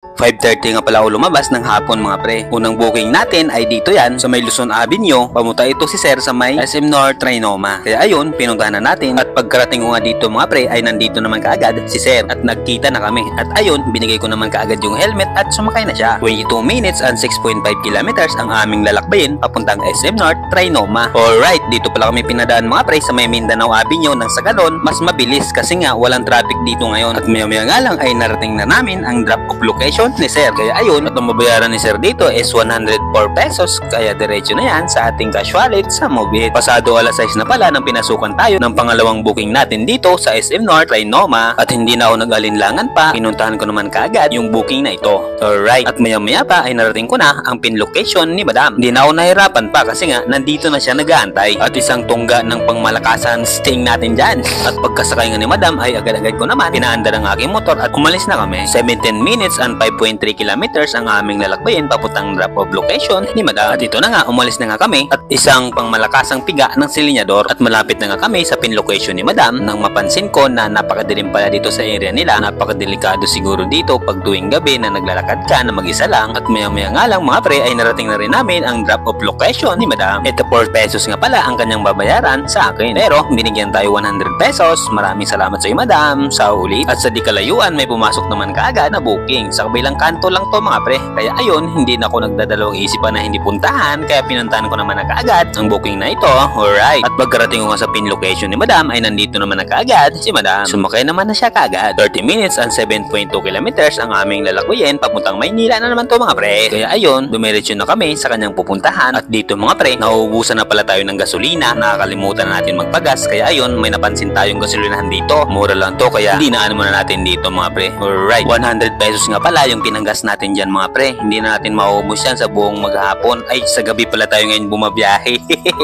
5:30 nga pala ako lumabas ng hapon mga pre. Unang booking natin ay dito yan sa may Luzon Avenue. Pamunta ito si Sir sa may SM North Trinoma. Kaya ayun, pinuntahan na natin. At pagkarating ko nga dito mga pre ay nandito naman kaagad si Sir. At nagkita na kami. At ayun, binigay ko naman kaagad yung helmet at sumakay na siya. 22 minutes and 6.5 kilometers ang aming lalakbayin papuntang SM North Trinoma. Alright, dito pala kami pinadaan mga pre sa may Mindanao Avenue ng sa ganon, mas mabilis kasi nga walang traffic dito ngayon. At maya nga lang ay narating na namin ang drop-off location ni Sir. Kaya ayun, at ang mabayaran ni Sir dito is 104 pesos. Kaya diretso na yan sa ating cash wallet sa Movit. Pasado alas 6 na pala nang pinasukan tayo ng pangalawang booking natin dito sa SM North Trinoma. At hindi na ako nag-alinlangan pa. Pinuntahan ko naman kaagad yung booking na ito. Alright, at maya pa ay narating ko na ang pin location ni Madam. Hindi na ako nahirapan pa kasi nga nandito na siya nag-aantay. At isang tungga ng pangmalakasan sting natin dyan. At pagkasakay nga ni Madam ay agad-agad ko naman pinaandar ang aking motor at umalis na kami. 17 minutes and 5.3 kilometers ang aming lalakbayin papuntang drop-off location ni Madam. At ito na nga, umalis na nga kami at isang pangmalakasang piga ng silinyador at malapit na nga kami sa pin location ni Madam nang mapansin ko na napakadilim pala dito sa area nila. Napakadelikado siguro dito pag tuwing gabi na naglalakad ka na mag-isa lang. At maya nga lang mga pre ay narating na rin namin ang drop-off location ni Madam. Ito 4 pesos nga pala ang kanyang babayaran sa akin. Pero binigyan tayo 100 pesos. Maraming salamat sa iyo Madam sa ulit. At sa di kalayuan may pumasok naman kaagad na booking. Sa kabilang kanto lang to mga pre. Kaya ayun, hindi na ako nagdadalawang isipan na hindi puntahan. Kaya pinuntahan ko naman na kaagad ang booking na ito. Alright. At pagkarating ko nga sa pin location ni Madam ay nandito naman na kaagad si Madam. Sumakay naman na siya kaagad. 30 minutes and 7.2 kilometers ang aming lalakbayin papuntang Maynila na naman to mga pre. Kaya ayun, dumiretso na kami sa kanyang pupuntahan. At dito mga pre, nauubusan na pala tayo ng gasolina. Nakakalimutan na natin magpagas. Kaya ayun, may napansin tayong gasolinahan dito. Mura lang to kaya dinaan muna natin dito mga pre. Alright. 100 pesos nga pala yung tinanggas natin dyan mga pre. Hindi na natin maubos yan sa buong maghapon. Ay, sa gabi pala tayo ngayon bumabiyahe.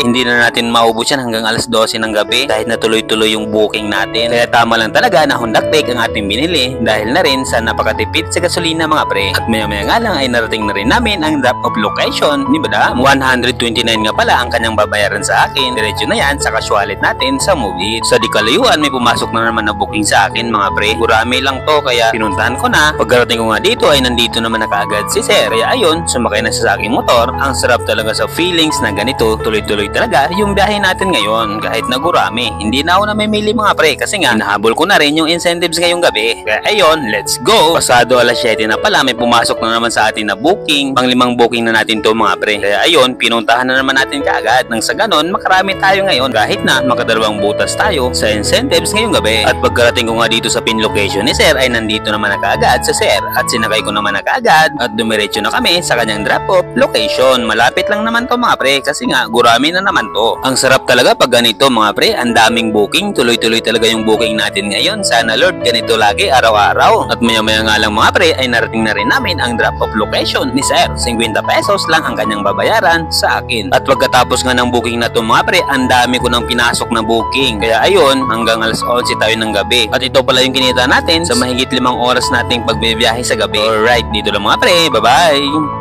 Hindi na natin maubos yan hanggang alas 12 ng gabi dahil natuloy-tuloy yung booking natin. Kaya tama lang talaga na Honda Click ang ating binili dahil na rin sa napakatipid sa gasolina mga pre. At maya nga lang ay narating na rin namin ang drop-off location ni Madam. 129 nga pala ang kanyang babayaran sa akin. Diretso na yan sa cash wallet natin sa Movit. Sa di kalayuan may pumasok na naman na booking sa akin mga pre. Gurami lang to kaya pinuntahan ko na. Pagkarating ko nga dito ay nandito naman na kaagad si Sir. Kaya ayun, sumakay na sa aking motor. Ang sarap talaga sa feelings na ganito. Tuloy-tuloy talaga yung biyahe natin ngayon kahit nagurami. Hindi na ako namimili mga pre kasi nga nahabol ko na rin yung incentives ngayong gabi. Kaya ayun, let's go! Pasado alas 7 na pala may pumasok na naman sa atin na booking. Pang-5 booking na natin to mga pre. Kaya ayun, pinuntahan na naman natin kaagad. Nang sa ganon, makarami tayo ngayon kahit na makadalawang butas tayo sa incentives ngayong gabi. At pagkarating ko nga dito sa pin location ni Sir ay nandito naman na kaagad sa Sir. At sinakay ko naman na kaagad at dumiretso na kami sa kanyang drop-off location. Malapit lang naman to mga pre kasi nga gurami na naman to. Ang sarap talaga pag ganito mga pre, ang daming booking. Tuloy-tuloy talaga yung booking natin ngayon. Sana Lord ganito lagi araw-araw. At maya nga lang mga pre ay narating na rin namin ang drop-off location ni Sir. 50 pesos lang ang kanyang babayaran sa akin. At pagkatapos nga ng booking na to mga pre, ang dami ko nang pinasok na booking. Kaya ayun, hanggang alas 11 tayo ng gabi. At ito pala yung kinita natin sa mahigit 5 oras nating pagbibiyahe sa gabi. Alright, dito lang mga pre. Bye-bye!